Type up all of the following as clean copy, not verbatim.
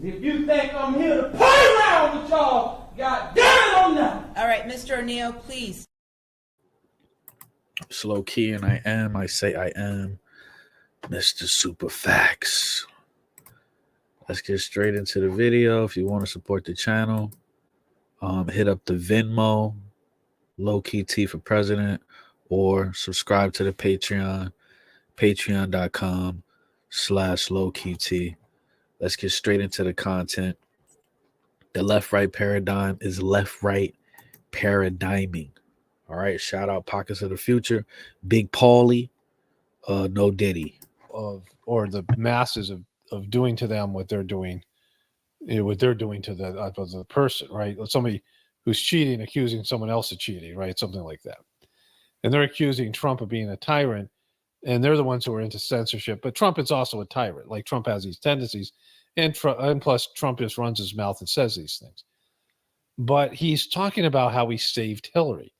If you think I'm here to play around with y'all, god damn it, I'm not. All right, Mr. O'Neill, please. Slow key, and I say I am Mr. Super Facts. Let's get straight into the video. If you want to support the channel, hit up the Venmo, Low Key T for President, or subscribe to the Patreon, patreon.com/lowkeyt. Let's get straight into the content. The left-right paradigm is left-right paradigming. All right, shout out Pockets of the Future, Big Paulie, No Diddy. Or the masses of doing to them what they're doing, what they're doing to the person, right? Somebody who's cheating, accusing someone else of cheating, right? Something like that. And they're accusing Trump of being a tyrant, and they're the ones who are into censorship. But Trump is also a tyrant. Like, Trump has these tendencies, and plus Trump just runs his mouth and says these things. But he's talking about how he saved Hillary,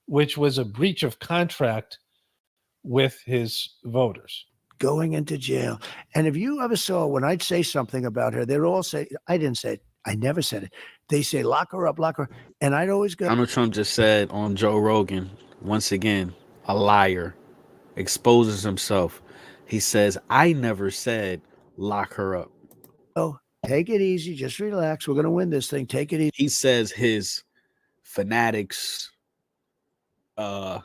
which was a breach of contract with his voters. Going into jail. And if you ever saw when I'd say something about her, they'd all say, I didn't say it. I never said it. They say, lock her up, lock her. And I'd always go. Donald Trump just said on Joe Rogan, once again, a liar, exposes himself. He says, I never said lock her up. Oh, take it easy. Just relax. We're going to win this thing. Take it easy. He says his fanatics, fuck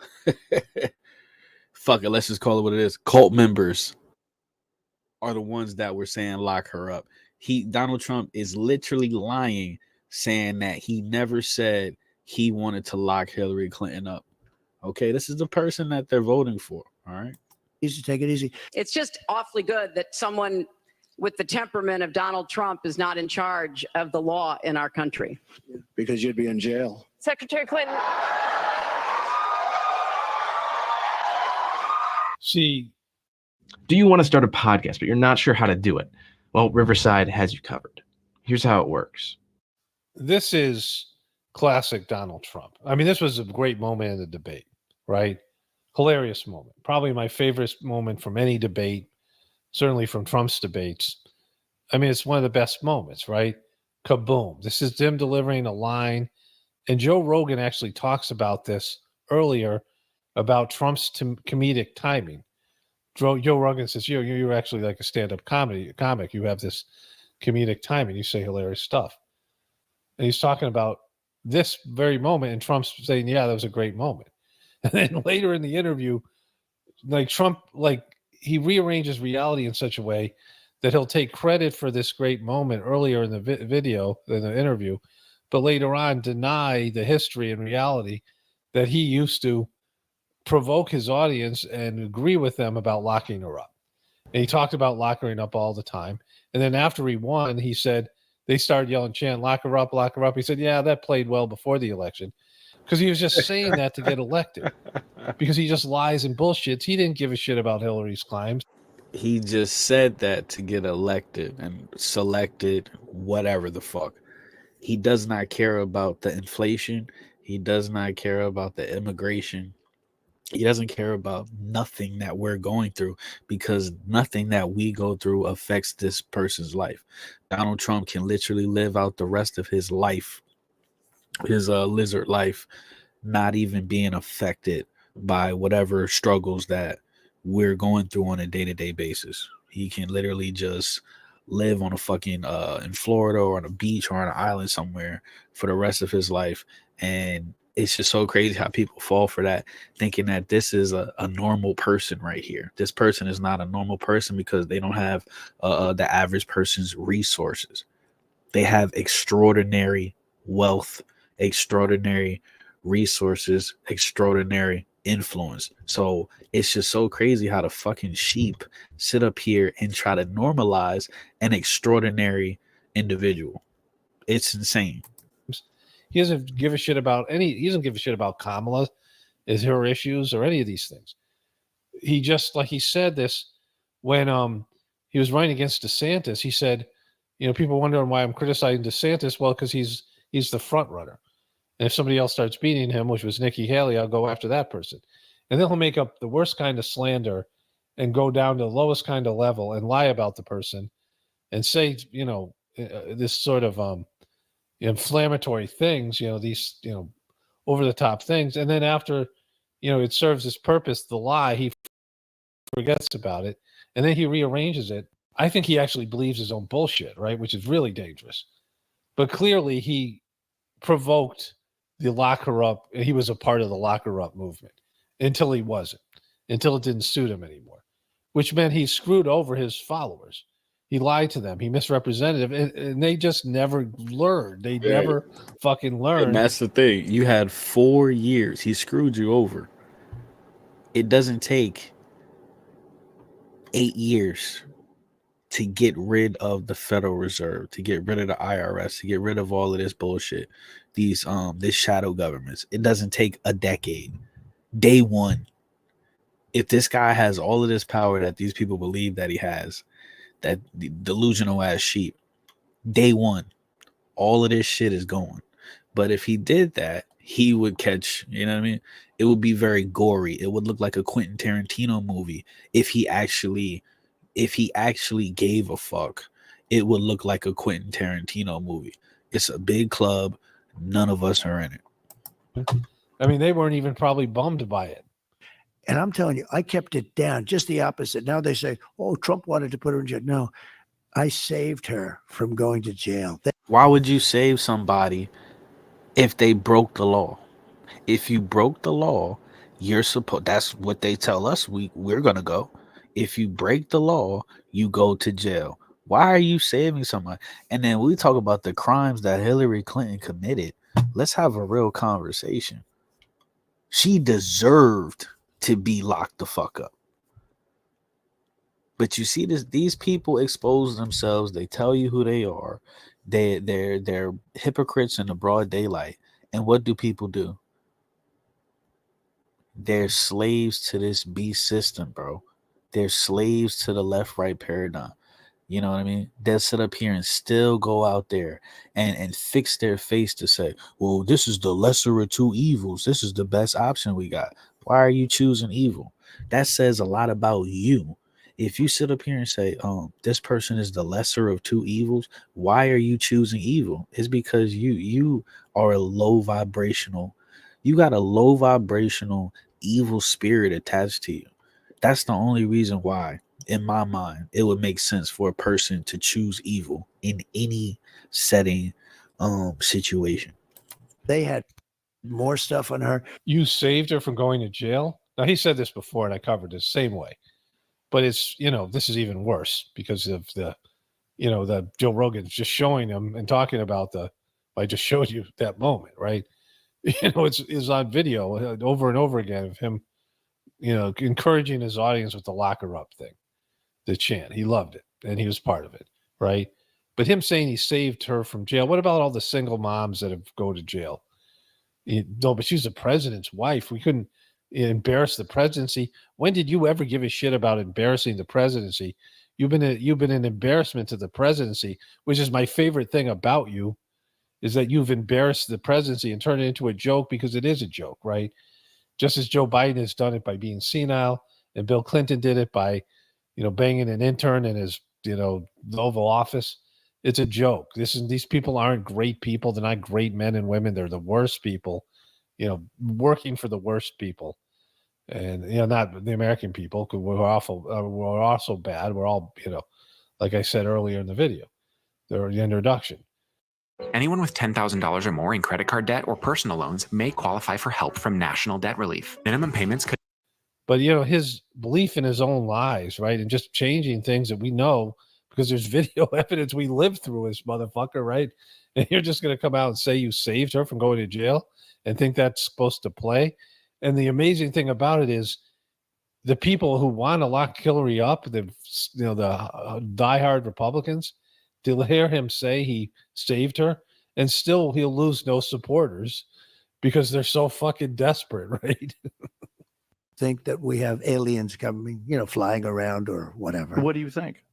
it, let's just call it what it is, cult members are the ones that were saying lock her up. Donald Trump is literally lying, saying that he never said he wanted to lock Hillary Clinton up. Okay, this is the person that they're voting for. All right, Easy, take it easy. It's just awfully good that someone with the temperament of Donald Trump is not in charge of the law in our country. Because you'd be in jail. Secretary Clinton. See, Do you want to start a podcast, but you're not sure how to do it? Well, Riverside has you covered. Here's how it works. this is classic Donald Trump. I mean, this was a great moment in the debate, right? Hilarious moment. Probably my favorite moment from any debate, certainly from Trump's debates. I mean, it's one of the best moments, right? Kaboom. This is them delivering a line. And Joe Rogan actually talks about this earlier about Trump's comedic timing. Joe Rogan says, you're actually like a stand-up comic. You have this comedic timing. You say hilarious stuff. And he's talking about this very moment, and Trump's saying, yeah, that was a great moment. And then later in the interview, like Trump, like he rearranges reality in such a way that he'll take credit for this great moment earlier in the video, in the interview, but later on deny the history and reality that he used to provoke his audience and agree with them about locking her up. And he talked about locking her up all the time. And then after he won, he said, they started yelling, chant, lock her up, lock her up. He said, yeah, that played well before the election. Because he was just saying that to get elected. Because he just lies and bullshits. He didn't give a shit about Hillary's crimes. he just said that to get elected and selected, whatever the fuck. He does not care about the inflation. He does not care about the immigration. He doesn't care about nothing that we're going through, because nothing that we go through affects this person's life. Donald Trump can literally live out the rest of his life, his lizard life, not even being affected by whatever struggles that we're going through on a day-to-day basis. He can literally just live on a fucking in Florida or on a beach or on an island somewhere for the rest of his life. And it's just so crazy how people fall for that, thinking that this is a normal person right here. This person is not a normal person because they don't have the average person's resources. They have extraordinary wealth, extraordinary resources, extraordinary influence. So it's just so crazy how the fucking sheep sit up here and try to normalize an extraordinary individual. It's insane. He doesn't give a shit about he doesn't give a shit about Kamala, is her issues or any of these things. He just, like he said this when he was running against DeSantis, he said, people wondering why I'm criticizing DeSantis. Well, because he's the front runner. And if somebody else starts beating him, which was Nikki Haley, I'll go after that person. And then he'll make up the worst kind of slander and go down to the lowest kind of level and lie about the person and say, this sort of inflammatory things, these, over the top things. And then after, it serves its purpose, the lie, he forgets about it. And then he rearranges it. I think he actually believes his own bullshit, right? Which is really dangerous. But clearly he provoked the lock her up. And he was a part of the lock her up movement until he wasn't, until it didn't suit him anymore, which meant he screwed over his followers. He lied to them. He misrepresented them, and they just never learned. They never fucking learned. And that's the thing. You had 4 years. He screwed you over. It doesn't take 8 years to get rid of the Federal Reserve, to get rid of the IRS, to get rid of all of this bullshit, these this shadow governments. It doesn't take a decade. Day one. If this guy has all of this power that these people believe that he has, that delusional ass sheep, day one, all of this shit is going. But if he did that, he would catch, you know what I mean? It would be very gory. It would look like a Quentin Tarantino movie. If he actually gave a fuck, it would look like a Quentin Tarantino movie. It's a big club. None of us are in it. I mean, they weren't even probably bummed by it. And I'm telling you, I kept it down, just the opposite. Now they say, oh, Trump wanted to put her in jail. No, I saved her from going to jail. Why would you save somebody if they broke the law? If you broke the law, you're supposed, that's what they tell us we're going to go. If you break the law, you go to jail. Why are you saving somebody? And then we talk about the crimes that Hillary Clinton committed. Let's have a real conversation. She deserved to be locked the fuck up. But you see this, these people expose themselves. They tell you who they are. They're hypocrites in the broad daylight. And what do people do? They're slaves to this beast system, bro. They're slaves to the left-right paradigm. You know what I mean? They'll sit up here and still go out there and fix their face to say, well, this is the lesser of two evils. This is the best option we got. Why are you choosing evil? That says a lot about you. If you sit up here and say, this person is the lesser of two evils, why are you choosing evil? It's because you are a low vibrational, you got a low vibrational evil spirit attached to you. That's the only reason why, in my mind, it would make sense for a person to choose evil in any setting, situation. They had more stuff on her. You saved her from going to jail. Now, he said this before, and I covered it the same way. But it's, this is even worse because of the Joe Rogan's just showing him and talking about I just showed you that moment, right? It's on video over and over again of him, encouraging his audience with the lock her up thing, the chant. He loved it, and he was part of it, right? But him saying he saved her from jail. What about all the single moms that have go to jail? No, but she's the president's wife. We couldn't embarrass the presidency. When did you ever give a shit about embarrassing the presidency? You've been an embarrassment to the presidency, which is my favorite thing about you, is that you've embarrassed the presidency and turned it into a joke because it is a joke, right? Just as Joe Biden has done it by being senile, and Bill Clinton did it by, banging an intern in his, Oval Office. It's a joke. These people aren't great people. They're not great men and women. They're the worst people, working for the worst people. And, not the American people, because we're awful. We're also bad. We're all, like I said earlier in the video, the introduction. Anyone with $10,000 or more in credit card debt or personal loans may qualify for help from National Debt Relief. Minimum payments could. But, his belief in his own lies, right? And just changing things that we know because there's video evidence we lived through this motherfucker, right? And you're just going to come out and say you saved her from going to jail and think that's supposed to play. And the amazing thing about it is the people who want to lock Hillary up, the diehard Republicans, to hear him say he saved her, and still he'll lose no supporters because they're so fucking desperate, right? Think that we have aliens coming, flying around or whatever. What do you think?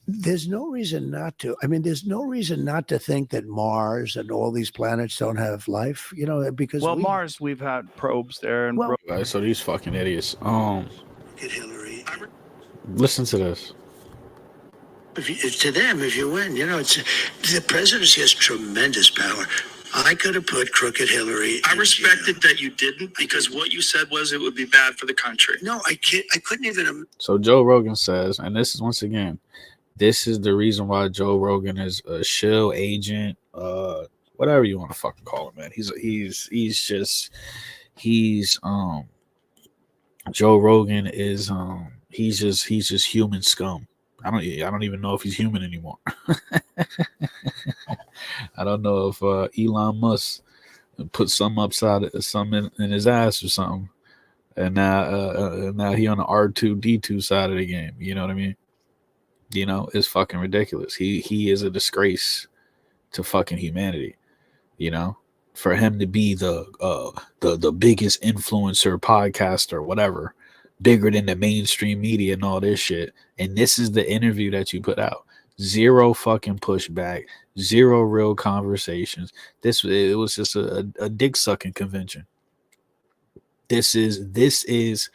There's no reason not to. I mean, there's no reason not to think that Mars and all these planets don't have life, because Mars, we've had probes there. And So these fucking idiots. Get Hillary. Listen to this. To them, if you win, it's the presidency has tremendous power. I could have put crooked Hillary. I respected that you didn't, because what you said was it would be bad for the country. No, I can't. I couldn't even. So Joe Rogan says, and this is once again, this is the reason why Joe Rogan is a shill agent, whatever you want to fucking call him, man. Joe Rogan is he's just human scum. I don't even know if he's human anymore. I don't know if Elon Musk put some in his ass or something, and now he on the R2D2 side of the game. You know what I mean? It's fucking ridiculous. He is a disgrace to fucking humanity. For him to be the biggest influencer, podcaster, whatever, bigger than the mainstream media and all this shit. And this is the interview that you put out. Zero fucking pushback, zero real conversations. It was just a dick sucking convention. This is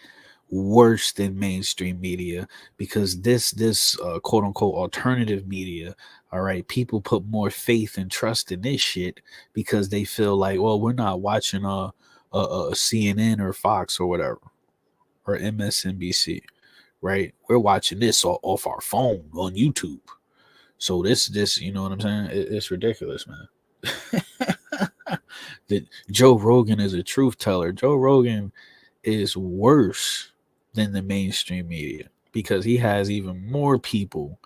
worse than mainstream media, because this quote unquote alternative media, all right, people put more faith and trust in this shit because they feel like, well, we're not watching a CNN or Fox or whatever or MSNBC, right? We're watching this off our phone on YouTube. So this, you know what I'm saying? It's ridiculous, man. That Joe Rogan is a truth teller. Joe Rogan is worse than the mainstream media because he has even more people.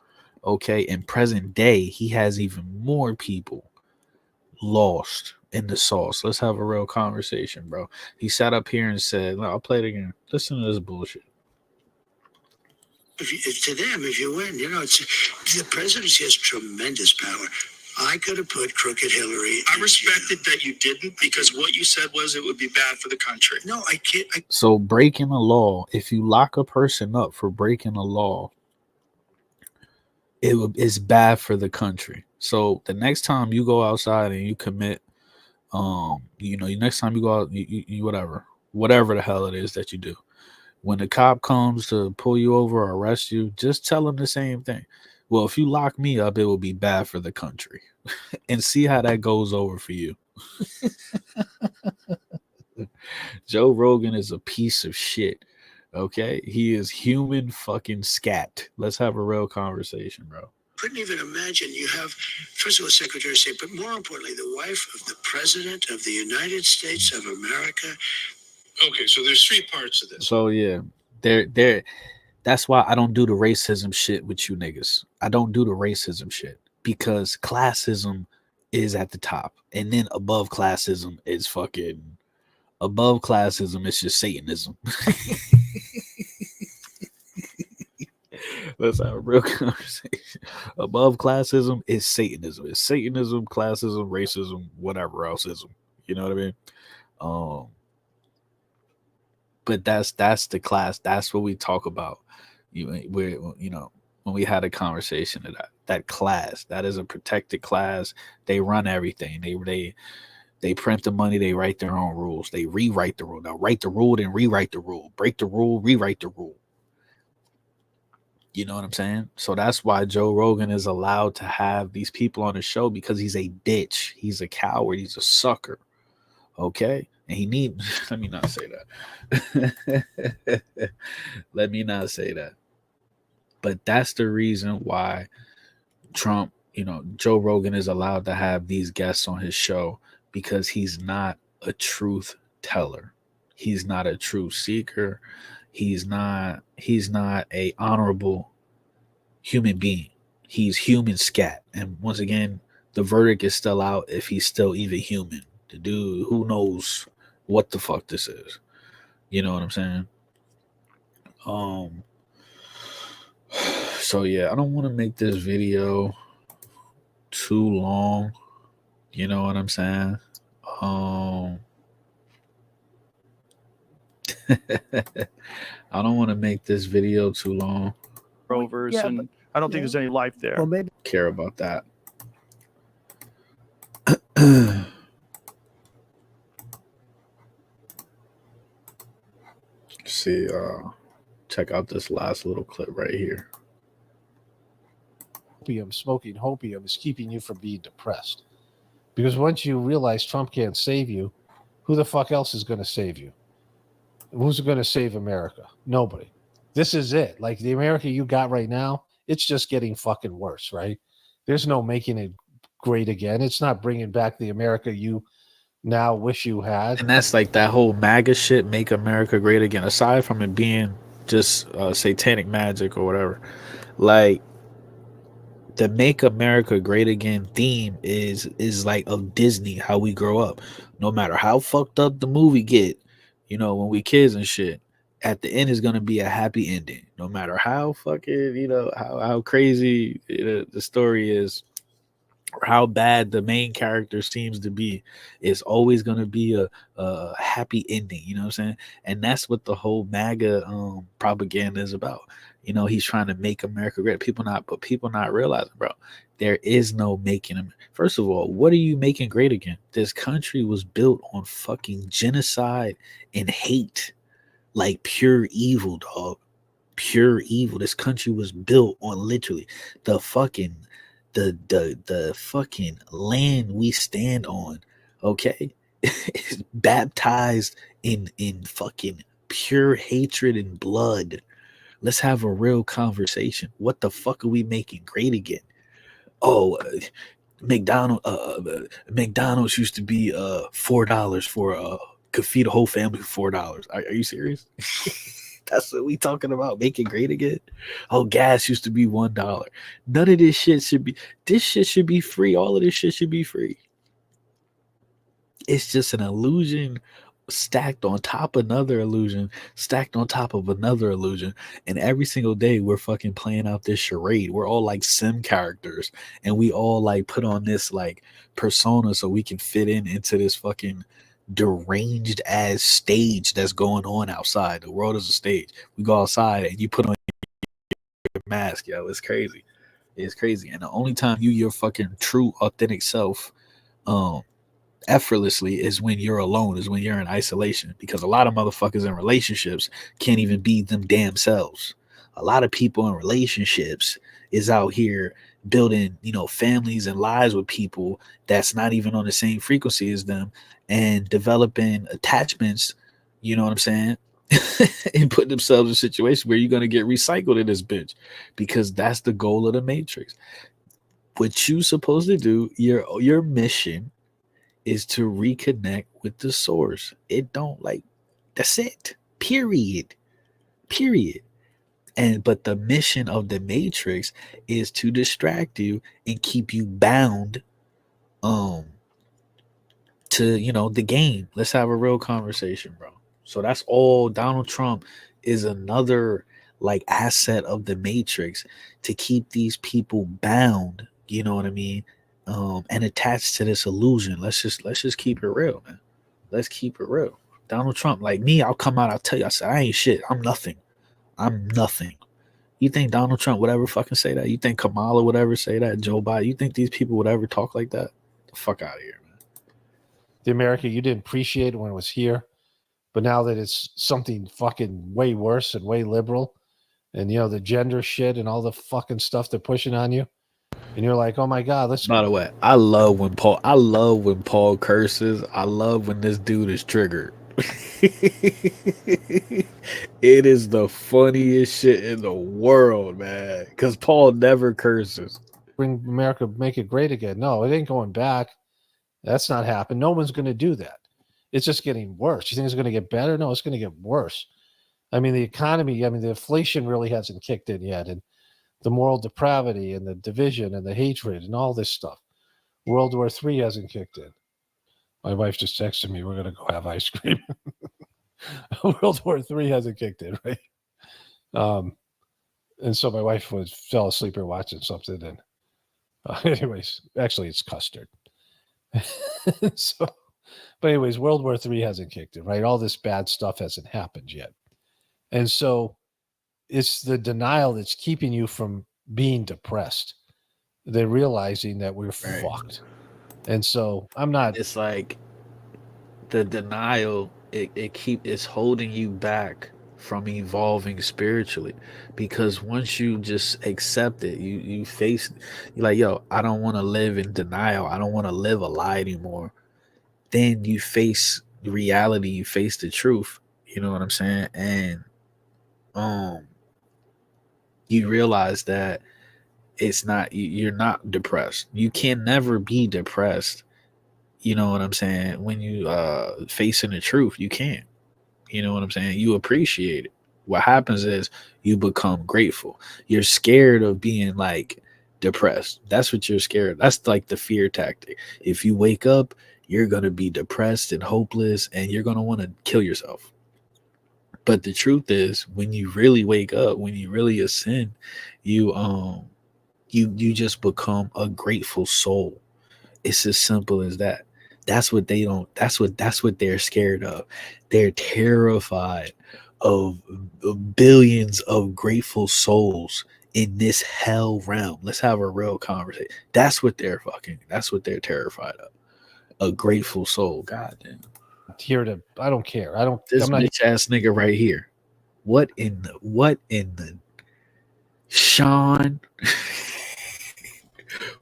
Okay, in present day, he has even more people lost in the sauce. Let's have a real conversation, bro. He sat up here and said, I'll play it again. Listen to this bullshit. To them, if you win, the presidency has tremendous power. I could have put crooked Hillary. I respected that you didn't, because what you said was it would be bad for the country. No, I can't. So breaking a law, if you lock a person up for breaking a law, it's bad for the country. So the next time you go outside and you commit, next time you go out, you whatever the hell it is that you do, when the cop comes to pull you over or arrest you, just tell him the same thing. Well, if you lock me up, it will be bad for the country. And see how that goes over for you. Joe Rogan is a piece of shit. Okay? He is human fucking scat. Let's have a real conversation, bro. Couldn't even imagine you have, first of all, Secretary of State, but more importantly, the wife of the President of the United States of America. Okay, so there's three parts of this. So, yeah, that's why I don't do the racism shit with you niggas. I don't do the racism shit because classism is at the top. And then above classism is just Satanism. Let's have a real conversation. Above classism is Satanism. It's Satanism, classism, racism, whatever else ism. You know what I mean? But that's the class. That's what we talk about. When we had a conversation of that class, that is a protected class. They run everything. They print the money. They write their own rules. They rewrite the rule. Now write the rule and rewrite the rule. Break the rule, rewrite the rule. You know what I'm saying? So that's why Joe Rogan is allowed to have these people on his show, because he's a bitch. He's a coward. He's a sucker. Okay? And let me not say that. Let me not say that. But that's the reason why Trump, Joe Rogan is allowed to have these guests on his show, because he's not a truth teller. He's not a truth seeker. He's not a honorable human being. He's human scat. And once again, the verdict is still out if he's still even human. The dude, who knows what the fuck this is. You know what I'm saying? So yeah, I don't want to make this video too long. You know what I'm saying? I don't want to make this video too long. Rovers, Yeah, and I don't think there's any life there. Well, maybe. Care about that. See, check out this last little clip right here. opium, smoking opium is keeping you from being depressed. Because once you realize Trump can't save you, who the fuck else is going to save you? Who's going to save America? Nobody. This is it. Like the America you got right now, it's just getting fucking worse, right? There's no making it great again. It's not bringing back the America you now wish you had. And that's like that whole MAGA shit, make America great again, aside from it being just satanic magic or whatever. Like, the make America great again theme is like of Disney, how we grow up. No matter how fucked up the movie get, you know, when we kids and shit, at the end is gonna be a happy ending. No matter how fucking, you know, how crazy the story is, or how bad the main character seems to be, it's always going to be a happy ending. You know what I'm saying? And that's what the whole MAGA propaganda is about. You know, he's trying to make America great. People not realizing, bro, there is no making them. First of all, what are you making great again? This country was built on fucking genocide and hate, like pure evil, dog. Pure evil. This country was built on literally the fucking the fucking land we stand on, okay, is baptized in fucking pure hatred and blood. Let's have a real conversation. What the fuck are we making great again? Oh, McDonald's used to be $4 for could feed a whole family for $4. Are you serious? That's what we talking about, making great again. Oh, gas used to be $1. None of this shit should be. This shit should be free. All of this shit should be free. It's just an illusion stacked on top of another illusion, stacked on top of another illusion. And every single day we're fucking playing out this charade. We're all like sim characters, and we all like put on this like persona so we can fit into this fucking deranged ass stage that's going on outside. The world is a stage. We go outside and you put on your mask, yo. It's crazy. It's crazy. And the only time your fucking true authentic self effortlessly is when you're alone, is when you're in isolation. Because a lot of motherfuckers in relationships can't even be them damn selves. A lot of people in relationships is out here building, you know, families and lives with people that's not even on the same frequency as them, and developing attachments, you know what I'm saying? And putting themselves in a situation where you're going to get recycled in this bitch, because that's the goal of the Matrix. What you supposed to do, your mission is to reconnect with the source. It don't like, that's it. Period. But the mission of the Matrix is to distract you and keep you bound to, you know, the game. Let's have a real conversation, bro. So that's all. Donald Trump is another like asset of the Matrix to keep these people bound, you know what I mean? And attached to this illusion. Let's just keep it real, man. Let's keep it real. Donald Trump, like me, I'll come out, I'll tell you, I said, I ain't shit. I'm nothing. You think Donald Trump would ever fucking say that? You think Kamala would ever say that? Joe Biden? You think these people would ever talk like that? The fuck out of here, man. The America you didn't appreciate when it was here, but now that it's something fucking way worse and way liberal, and you know the gender shit and all the fucking stuff they're pushing on you, and you're like, oh my god, let's. By the way, I love when Paul curses. I love when this dude is triggered. It is the funniest shit in the world, man. Because Paul never curses. Bring America, make it great again. No, it ain't going back. That's not happening. No one's going to do that. It's just getting worse. You think it's going to get better? No, it's going to get worse. I mean, the economy, I mean, the inflation really hasn't kicked in yet. And the moral depravity and the division and the hatred and all this stuff. World War III hasn't kicked in. My wife just texted me, we're going to go have ice cream. World War III hasn't kicked in, right? And so my wife fell asleep or watching something. And anyways, actually, it's custard. But anyways, World War III hasn't kicked in, right? All this bad stuff hasn't happened yet. And so it's the denial that's keeping you from being depressed. They're realizing that we're fucked. And so I'm not. It's like the denial, it's holding you back from evolving spiritually, because once you just accept it, you face, you're like, yo, I don't want to live in denial, I don't want to live a lie anymore. Then you face reality, you face the truth, you know what I'm saying? And um you realize that it's not, you're not depressed, you can never be depressed, you know what I'm saying? When you facing the truth, you can't. You know what I'm saying? You appreciate it. What happens is you become grateful. You're scared of being like depressed. That's what you're scared of. That's like the fear tactic. If you wake up, you're going to be depressed and hopeless and you're going to want to kill yourself. But the truth is, when you really wake up, when you really ascend, you just become a grateful soul. It's as simple as that. That's what they don't, that's what they're scared of. They're terrified of billions of grateful souls in this hell realm. Let's have a real conversation. That's what they're terrified of. A grateful soul. God damn. Here to, I don't care. This I'm not bitch ass nigga right here. What in the Sean?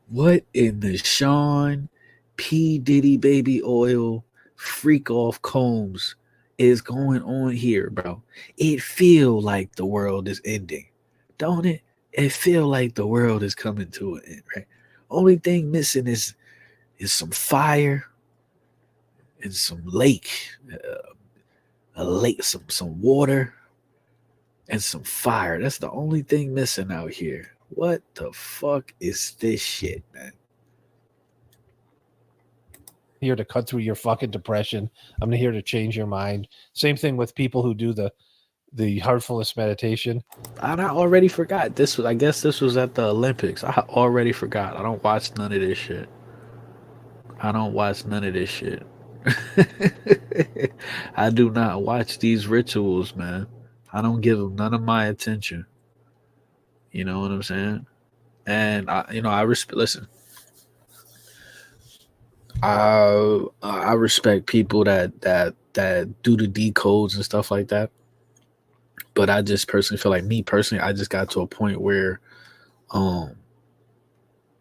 What in the Sean P. Diddy baby oil freak off Combs is going on here, bro? It feel like the world is ending, don't it? It feel like the world is coming to an end, right? Only thing missing is some fire and some lake, a lake, some water and some fire. That's the only thing missing out here. What the fuck is this shit, man? here to cut through your fucking depression. I'm here to change your mind. Same thing with people who do the heartfulness meditation. I already forgot. I guess this was at the Olympics. I already forgot. I don't watch none of this shit. I do not watch these rituals, man. I don't give them none of my attention. You know what I'm saying? And I respect. Listen, I respect people that do the decodes and stuff like that. But I just personally feel like, me personally, I just got to a point where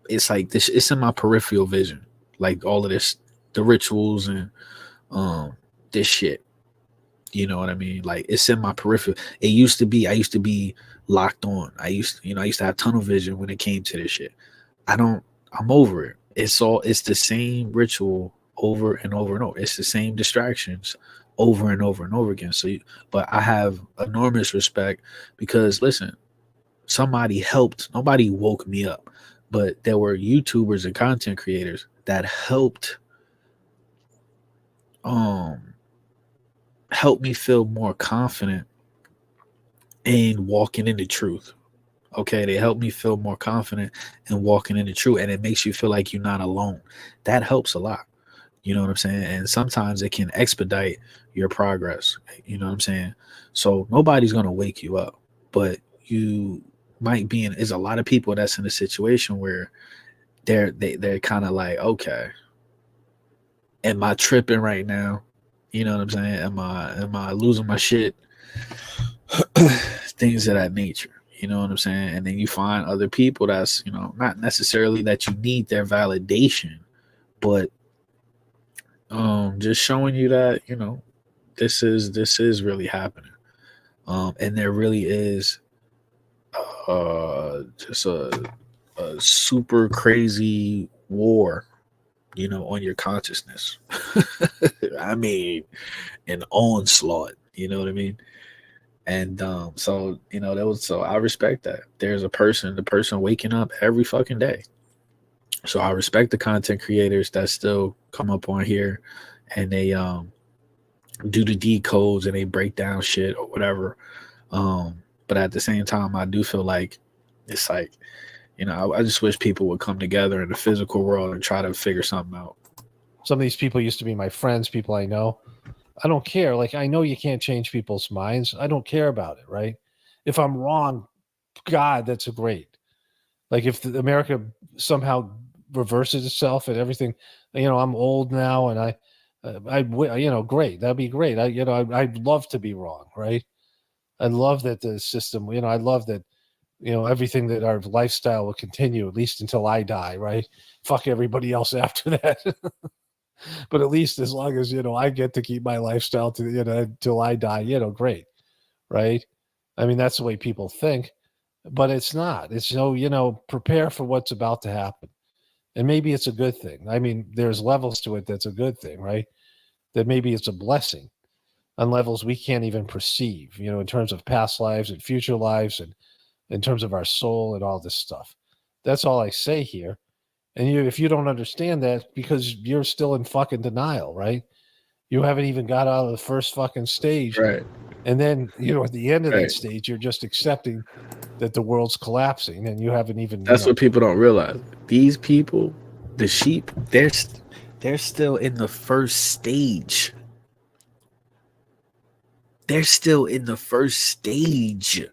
it's like this, it's in my peripheral vision. Like all of this, the rituals and this shit. You know what I mean? Like it's in my peripheral. I used to be locked on. I used to have tunnel vision when it came to this shit. I'm over it. It's the same ritual over and over and over. It's the same distractions over and over and over again. But I have enormous respect because, listen, nobody woke me up, but there were YouTubers and content creators that helped me feel more confident in walking in the truth. Okay, they help me feel more confident in walking in the truth, and it makes you feel like you're not alone. That helps a lot. You know what I'm saying? And sometimes it can expedite your progress. You know what I'm saying? So nobody's gonna wake you up, but you might be in. There's a lot of people that's in a situation where they're kind of like, okay, am I tripping right now? You know what I'm saying? Am I losing my shit? Things of that nature. You know what I'm saying? And then you find other people that's, not necessarily that you need their validation, but just showing you that, this is really happening. And there really is just a super crazy war, on your consciousness. I mean, an onslaught, you know what I mean? And so I respect that. There's the person waking up every fucking day. So I respect the content creators that still come up on here and they do the decodes and they break down shit or whatever. But at the same time, I do feel like it's like, I just wish people would come together in the physical world and try to figure something out. Some of these people used to be my friends, people I know. I don't care. Like, I know you can't change people's minds. I don't care about it, right? If I'm wrong, God, that's great. Like if America somehow reverses itself and everything, I'm old now and great. That'd be great. I'd love to be wrong, right? I love that the system, I love that, everything that our lifestyle will continue at least until I die, right? Fuck everybody else after that. But at least as long as, I get to keep my lifestyle till I die, great. Right. I mean, that's the way people think, but it's not. It's prepare for what's about to happen. And maybe it's a good thing. I mean, there's levels to it that's a good thing, right? That maybe it's a blessing on levels we can't even perceive, in terms of past lives and future lives and in terms of our soul and all this stuff. That's all I say here. And if you don't understand that, because you're still in fucking denial, right? You haven't even got out of the first fucking stage. Right. And then, at the end of Right. that stage, you're just accepting that the world's collapsing and you haven't even. That's what people don't realize. These people, the sheep, they're still in the first stage. They're still in the first stage.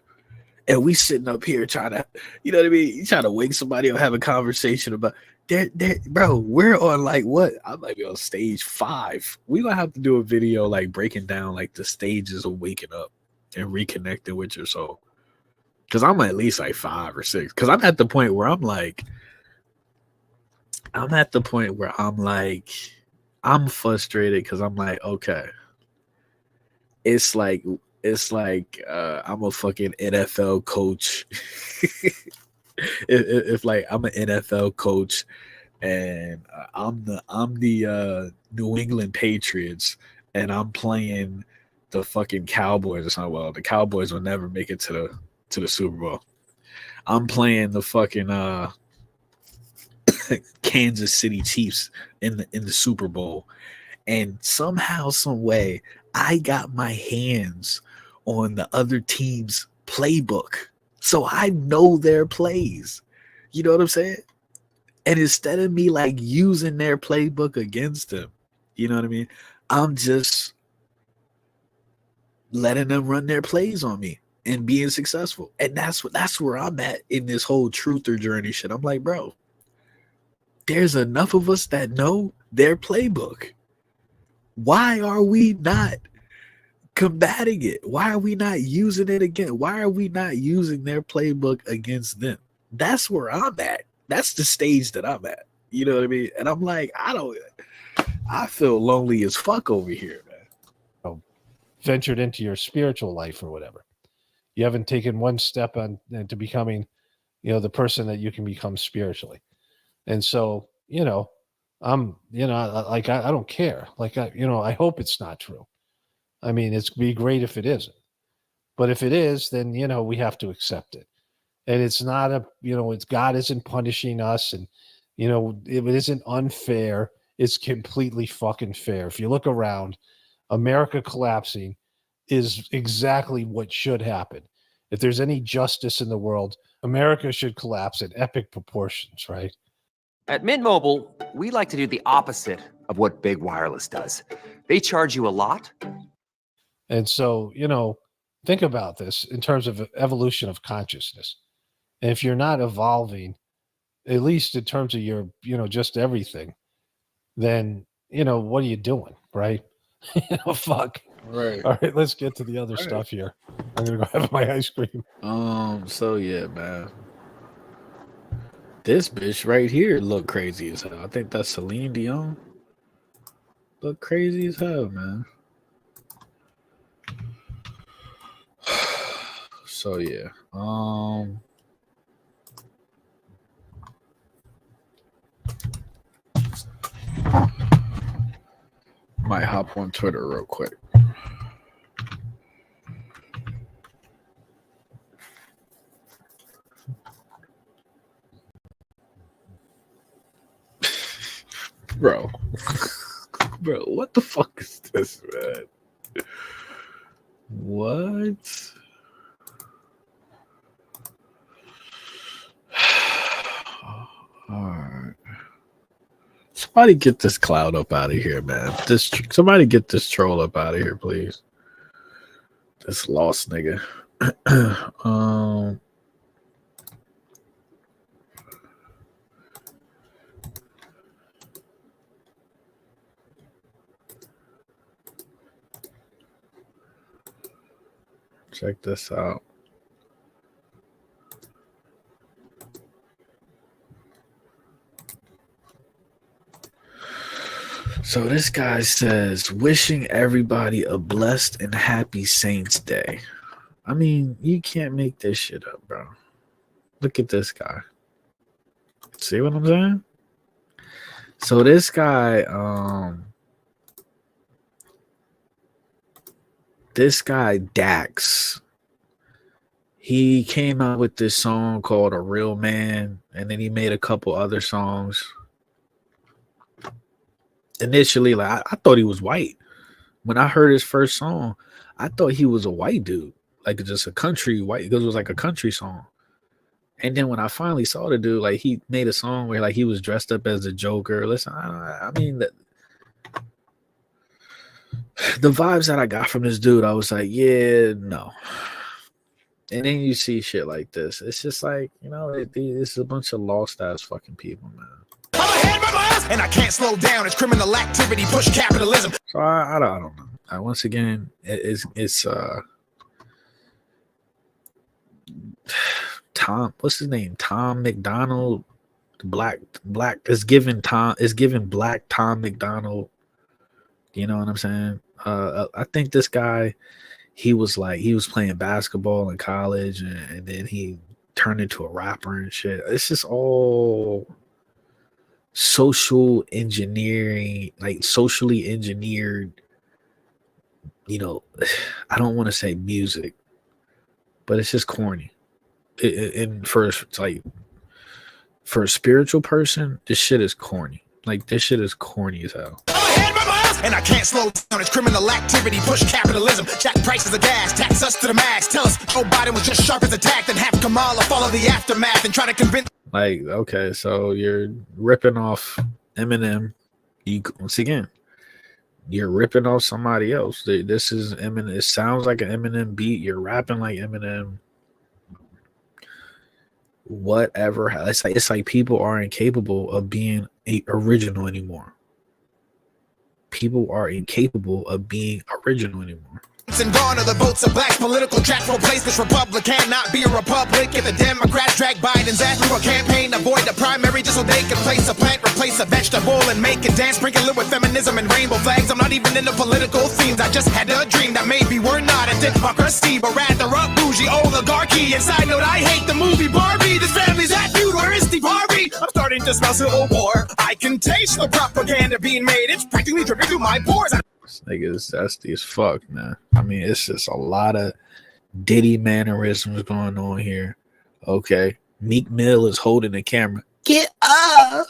And we sitting up here trying to, you know what I mean? You trying to wake somebody up, have a conversation about bro, we're on like what? I might be on stage 5. We gonna have to do a video like breaking down like the stages of waking up and reconnecting with your soul. Cause I'm at least like 5 or 6. Cause I'm at the point where I'm frustrated because I'm like, okay. It's like I'm a fucking NFL coach. if like I'm an NFL coach and I'm the New England Patriots and I'm playing the fucking Cowboys or something. Well, the Cowboys will never make it to the Super Bowl. I'm playing the fucking Kansas City Chiefs in the Super Bowl, and somehow, some way, I got my hands on the other team's playbook, so I know their plays. You know what I'm saying? And instead of me like using their playbook against them, you know what I mean? I'm just letting them run their plays on me and being successful. And that's where I'm at in this whole truther journey shit. I'm like, bro, there's enough of us that know their playbook. Why are we not combating it? Why are we not using it again? Why are we not using their playbook against them? That's where I'm at. That's the stage that I'm at. You know what I mean? And I'm like, I feel lonely as fuck over here, man. Ventured into your spiritual life or whatever. You haven't taken one step on into becoming, the person that you can become spiritually. And so, I'm, like, I don't care. Like, I hope it's not true. I mean, it's be great if it isn't. But if it is, then, we have to accept it. And it's not it's God isn't punishing us. And, it isn't unfair. It's completely fucking fair. If you look around, America collapsing is exactly what should happen. If there's any justice in the world, America should collapse in epic proportions, right? At Mint Mobile, we like to do the opposite of what Big Wireless does. They charge you a lot. And so, think about this in terms of evolution of consciousness. And if you're not evolving, at least in terms of your, just everything, then, what are you doing, right? Fuck. Right. All right, let's get to the other stuff here. I'm going to go have my ice cream. So yeah, man. This bitch right here look crazy as hell. I think that's Celine Dion. Look crazy as hell, man. So yeah. Might hop on Twitter real quick. Bro. Bro, what the fuck is this, man? What? Alright. Somebody get this cloud up out of here, man. Somebody get this troll up out of here, please. This lost nigga. Check this out. So this guy says, wishing everybody a blessed and happy Saints Day. I mean, you can't make this shit up, bro. Look at this guy. See what I'm saying? So this guy, Dax, he came out with this song called A Real Man, and then he made a couple other songs. Initially, like I thought he was white. When I heard his first song, I thought he was a white dude, like just a country white, because it was like a country song. And then when I finally saw the dude, like he made a song where like he was dressed up as a Joker. Listen, I mean, the vibes that I got from this dude, I was like, yeah, no. And then you see shit like this. It's just like, you know, this is a bunch of lost ass fucking people, man. And I can't slow down. It's criminal activity, push capitalism. So I don't know. Once again, it's Tom. What's his name? Tom McDonald. Black. It's given Black Tom McDonald. You know what I'm saying? I think this guy, he was playing basketball in college, and then he turned into a rapper and shit. It's just all social engineering, like socially engineered, you know. I don't want to say music, but it's just corny. And for a spiritual person, this shit is corny. Like, this shit is corny as hell. And I can't slow down. It's criminal activity, push capitalism, jack prices of gas, tax us to the max. Tell us Joe Biden was just sharp as a tack, then have Kamala follow the aftermath and try to convince. Like, okay, so you're ripping off Eminem. Once again, you're ripping off somebody else. This is Eminem. It sounds like an Eminem beat. You're rapping like Eminem. Whatever. It's like people are incapable of being original anymore. People are incapable of being original anymore. And gone are the votes of black political track will replace this republic. Cannot be a republic if the Democrats drag Biden's ass through a campaign. Avoid the primary just so they can place a plant, replace a vegetable, and make it dance. Sprinkle it with feminism and rainbow flags. I'm not even into political themes. I just had a dream that maybe we're not a democracy, but rather a bougie oligarchy. And side note, I hate the movie Barbie. This family's that feud. Where is Steve Harvey? I'm starting to smell civil war. I can taste the propaganda being made. It's practically dripping through my pores. This nigga is zesty as fuck, man. I mean, it's just a lot of Diddy mannerisms going on here. Okay. Meek Mill is holding the camera. Get up!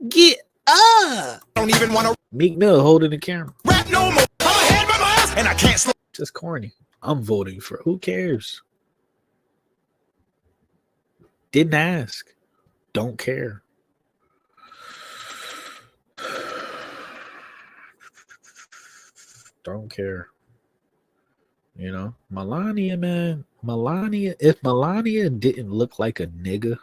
Get up! Don't even want to. Meek Mill holding the camera. Rap no more. I'm ahead by miles, and I can't slow. Just corny. I'm voting for. Who cares? Didn't ask. Don't care. Don't care. You know, Melania, man. If Melania didn't look like a nigga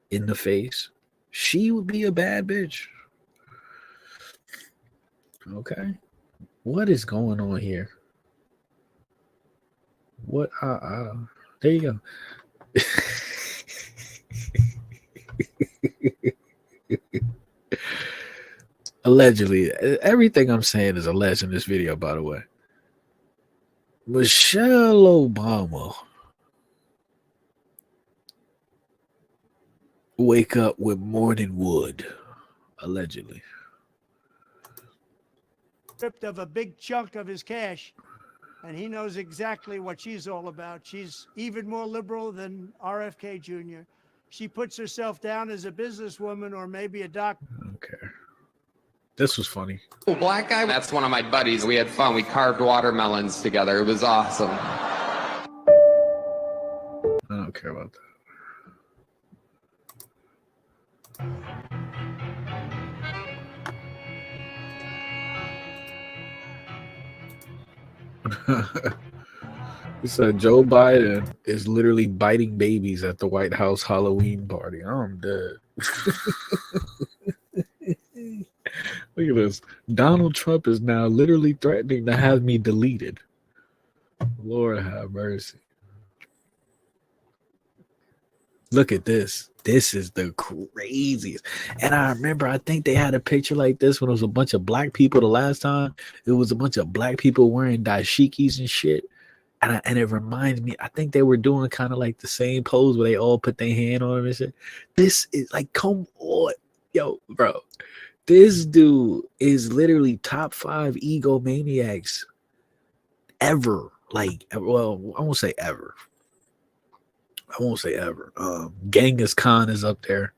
in the face, she would be a bad bitch. Okay. What is going on here? What? There you go. Allegedly, everything I'm saying is alleged in this video, by the way. Michelle Obama wake up with morning wood, allegedly. Stripped of a big chunk of his cash, and he knows exactly what she's all about. She's even more liberal than RFK Jr. She puts herself down as a businesswoman or maybe a doctor. Okay. This was funny. Oh, black guy? That's one of my buddies. We had fun. We carved watermelons together. It was awesome. I don't care about that. He said Joe Biden is literally biting babies at the White House Halloween party. I'm dead. Look at this. Donald Trump is now literally threatening to have me deleted. Lord have mercy. Look at this. This is the craziest. And I remember, I think they had a picture like this when it was a bunch of black people the last time. It was a bunch of black people wearing dashikis and shit. And it reminds me, I think they were doing kind of like the same pose where they all put their hand on them and shit. This is like, come on. Yo, bro. This dude is literally top 5 egomaniacs ever. Like, well, I won't say ever. Genghis Khan is up there.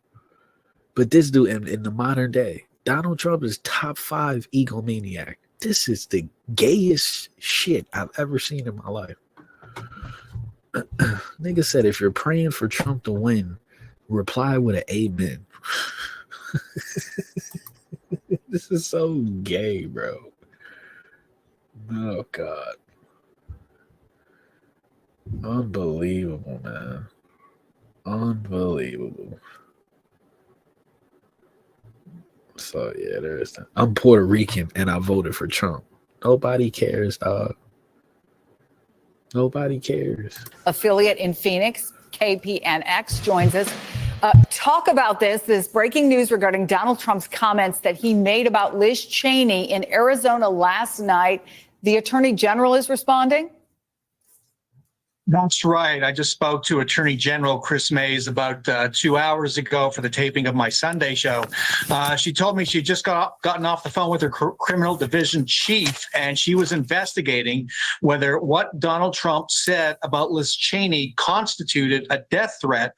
But this dude in the modern day, Donald Trump is top 5 egomaniac. This is the gayest shit I've ever seen in my life. Nigga said, if you're praying for Trump to win, reply with an amen. This is so gay, bro. Oh, God. Unbelievable, man. Unbelievable. So, yeah, there is that. I'm Puerto Rican, and I voted for Trump. Nobody cares, dog. Nobody cares. Affiliate in Phoenix, KPNX, joins us. Talk about this breaking news regarding Donald Trump's comments that he made about Liz Cheney in Arizona last night. The Attorney General is responding. That's right. I just spoke to Attorney General Chris Mays about 2 hours ago for the taping of my Sunday show. She told me she just gotten off the phone with her criminal division chief, and she was investigating whether what Donald Trump said about Liz Cheney constituted a death threat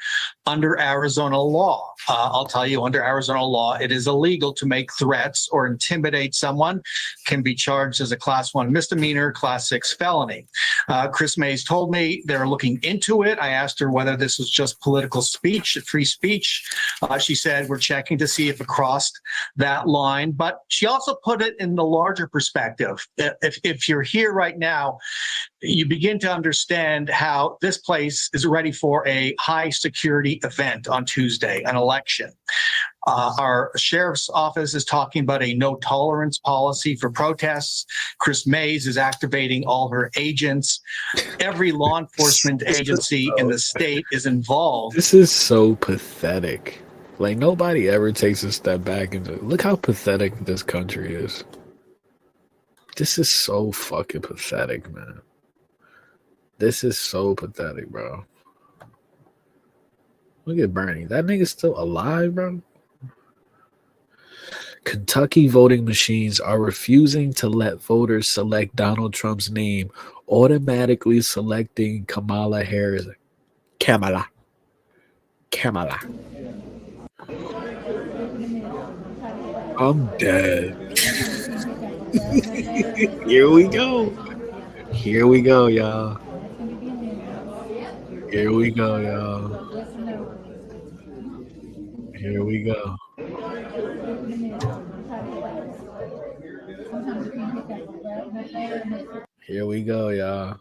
under Arizona law. I'll tell you, under Arizona law, it is illegal to make threats or intimidate someone. Can be charged as a Class 1 misdemeanor, Class 6 felony. Chris Mays told me they're looking into it. I asked her whether this was just political speech, free speech. She said we're checking to see if it crossed that line. But she also put it in the larger perspective. If you're here right now, you begin to understand how this place is ready for a high security event on Tuesday, an election. Our sheriff's office is talking about a no tolerance policy for protests. Chris Mays is activating all her agents. Every law enforcement agency in the state is involved. This is so pathetic. Like, nobody ever takes a step back and look how pathetic this country is. This is so fucking pathetic, man. This is so pathetic, bro. Look at Bernie. That nigga's still alive, bro. Kentucky voting machines are refusing to let voters select Donald Trump's name, automatically selecting Kamala Harris. Kamala. I'm dead. Here we go. Here we go, y'all. Here we go, y'all. Here we go. Here we go, y'all.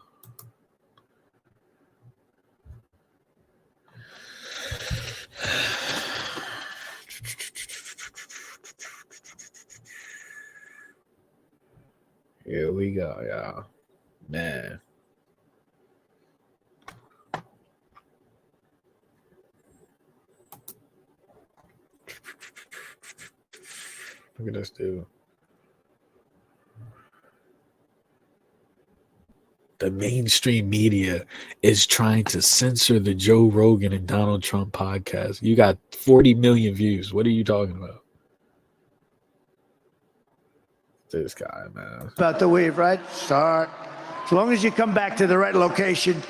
Here we go, y'all. Man. Look at this dude. The mainstream media is trying to censor the Joe Rogan and Donald Trump podcast. You got 40 million views. What are you talking about? This guy, man. About the weave, right? Start. As long as you come back to the right location.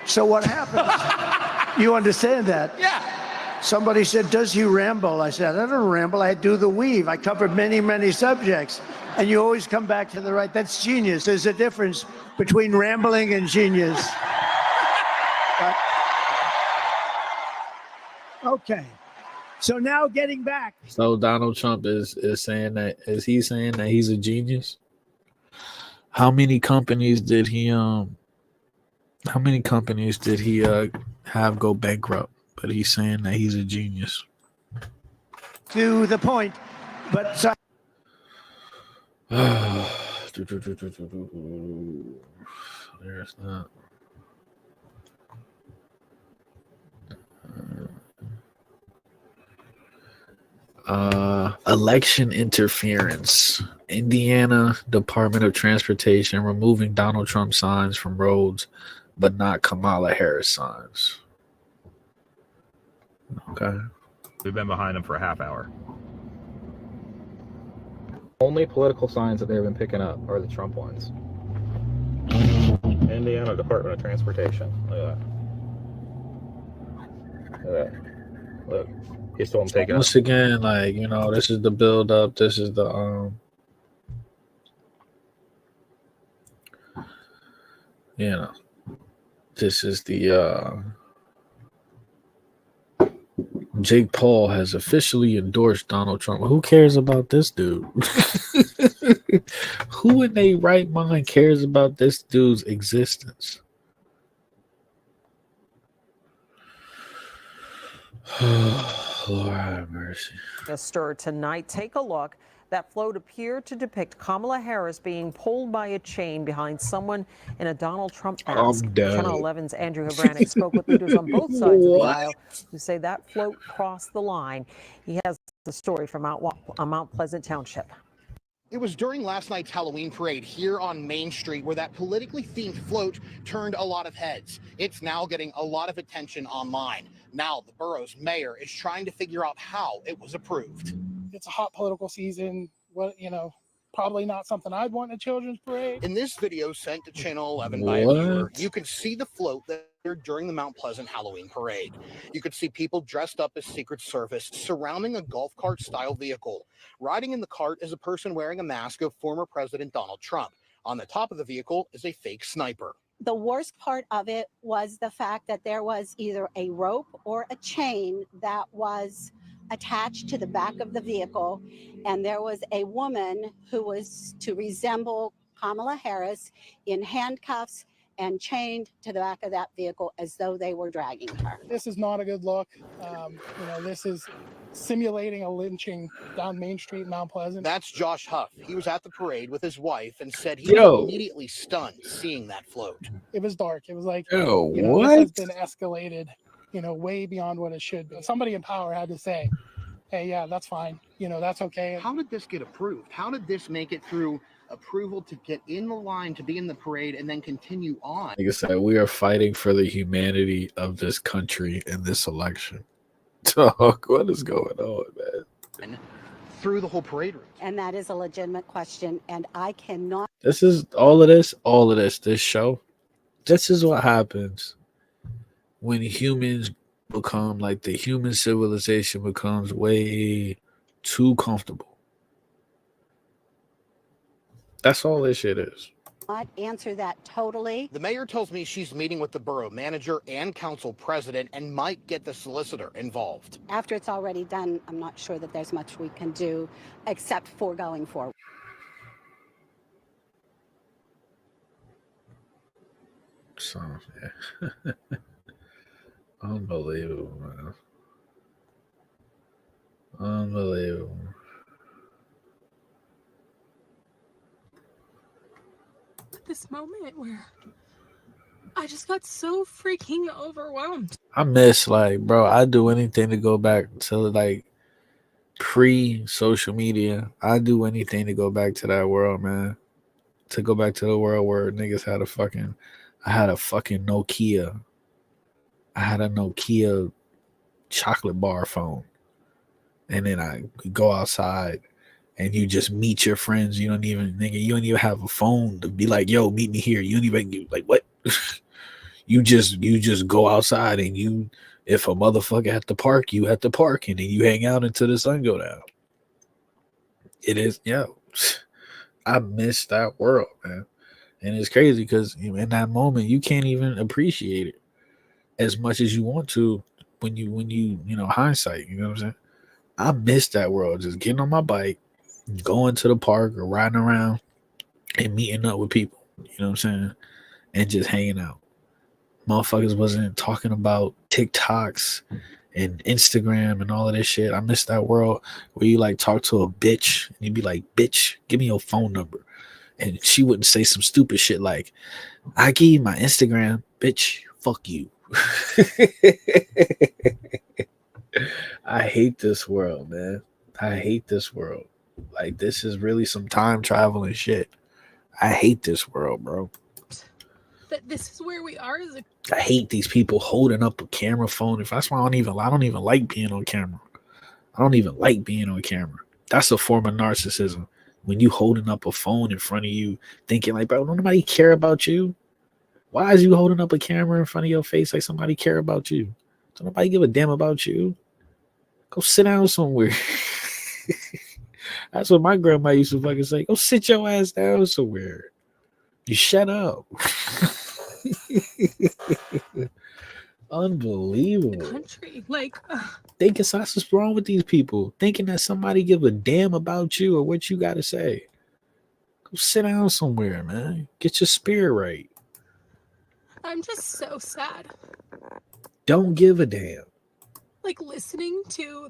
So what happens? You understand that? Yeah. Somebody said, does he ramble? I said, I don't ramble. I do the weave. I cover many, many subjects. And you always come back to the right. That's genius. There's a difference between rambling and genius. But, okay. So now getting back. So Donald Trump is saying that, is he saying that he's a genius? How many companies did he have go bankrupt? But he's saying that he's a genius. To the point, but so There's not. Election interference. Indiana Department of Transportation removing Donald Trump signs from roads, but not Kamala Harris signs. Okay. We've been behind them for a half hour. Only political signs that they've been picking up are the Trump ones. Indiana Department of Transportation. Look at that. Look at that. Look. He saw him take it. Once again, like, you know, this is the build up. This is the you know, this is the Jake Paul has officially endorsed Donald Trump. Who cares about this dude? Who in their right mind cares about this dude's existence? Lord have mercy. A stir tonight. Take a look. That float appeared to depict Kamala Harris being pulled by a chain behind someone in a Donald Trump mask. Channel 11's Andrew Havranek spoke with leaders on both sides of the aisle who say that float crossed the line. He has the story from Mount Pleasant Township. It was during last night's Halloween parade here on Main Street where that politically themed float turned a lot of heads. It's now getting a lot of attention online. Now the borough's mayor is trying to figure out how it was approved. It's a hot political season. Probably not something I'd want in a children's parade. In this video sent to Channel 11 by a viewer, you can see the float that appeared during the Mount Pleasant Halloween parade. You could see people dressed up as Secret Service surrounding a golf cart style vehicle. Riding in the cart is a person wearing a mask of former President Donald Trump. On the top of the vehicle is a fake sniper. The worst part of it was the fact that there was either a rope or a chain that was attached to the back of the vehicle, and there was a woman who was to resemble Kamala Harris in handcuffs and chained to the back of that vehicle as though they were dragging her. This is not a good look. This is simulating a lynching down Main Street in Mount Pleasant. That's Josh Huff. He was at the parade with his wife and said he was immediately stunned seeing that float. It was dark. It was like, what? This has been escalated, way beyond what it should be. Somebody in power had to say, hey, yeah, that's fine. That's okay. How did this get approved? How did this make it through approval to get in the line to be in the parade and then continue on? Like I said, we are fighting for the humanity of this country in this election. Dog, what is going on, man? Through the whole parade route. And that is a legitimate question, and I cannot. This is this show. This is what happens when humans become like the human civilization becomes way too comfortable. That's all this shit is. Not answer that totally. The mayor tells me she's meeting with the borough manager and council president and might get the solicitor involved. After it's already done, I'm not sure that there's much we can do except for going forward. So, yeah. Unbelievable, man. Unbelievable. This moment where I just got so freaking overwhelmed. I miss, bro, I'd do anything to go back to pre-social media. I'd do anything to go back to that world, man. To go back to the world where niggas had I had a fucking Nokia. I had a Nokia chocolate bar phone. And then I could go outside and you just meet your friends. You don't even have a phone to be like, yo, meet me here. You don't even what? you just go outside and if a motherfucker at the park, you at the park, and then you hang out until the sun go down. It is, I miss that world, man. And it's crazy because in that moment you can't even appreciate it as much as you want to when you hindsight, you know what I'm saying? I miss that world, just getting on my bike, going to the park or riding around and meeting up with people, you know what I'm saying? And just hanging out. Motherfuckers wasn't talking about TikToks and Instagram and all of this shit. I miss that world where you talk to a bitch and you be like, bitch, give me your phone number. And she wouldn't say some stupid shit like, I give you my Instagram, bitch, fuck you. I hate this world, man. I hate this world. Like, this is really some time traveling shit. I hate this world, bro. That this is where we are as a I hate these people holding up a camera phone. If that's why I don't even like being on camera. I don't even like being on camera. That's a form of narcissism. When you holding up a phone in front of you, thinking like, bro, don't nobody care about you. Why is you holding up a camera in front of your face like somebody care about you? Don't nobody give a damn about you. Go sit down somewhere. That's what my grandma used to fucking say. Go sit your ass down somewhere. You shut up. Unbelievable. country. Like, Thinking that's what's wrong with these people. Thinking that somebody give a damn about you or what you got to say. Go sit down somewhere, man. Get your spirit right. I'm just so sad. Don't give a damn. Like, listening to